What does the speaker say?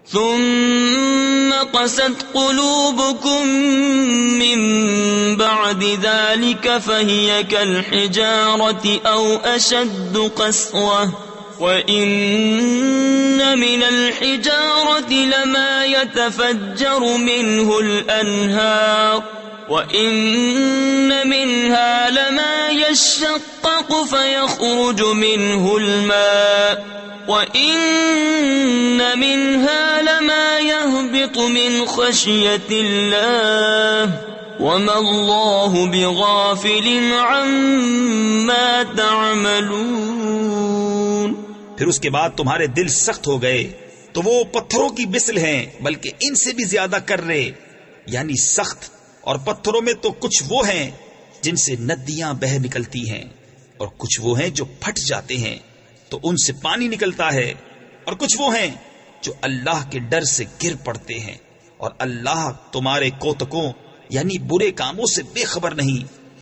ثم قست قلوبكم من بعد ذلك فهي كالحجارة أو أشد قسوة وإن من الحجارة لما يتفجر منه الأنهار وإن منها لما يشقق فيخرج منه الماء وإن منها لما يهبط من خشية الله وما الله بغافل عما تعملون۔ پھر اس کے بعد تمہارے دل سخت ہو گئے تو وہ پتھروں کی مثل ہیں بلکہ ان سے بھی زیادہ کرے یعنی سخت، اور پتھروں میں تو کچھ وہ ہیں جن سے ندیاں بہہ نکلتی ہیں اور کچھ وہ ہیں جو پھٹ جاتے ہیں تو ان سے پانی نکلتا ہے اور کچھ وہ ہیں جو اللہ کے ڈر سے گر پڑتے ہیں اور اللہ تمہارے کوتکوں یعنی برے کاموں سے بے خبر نہیں۔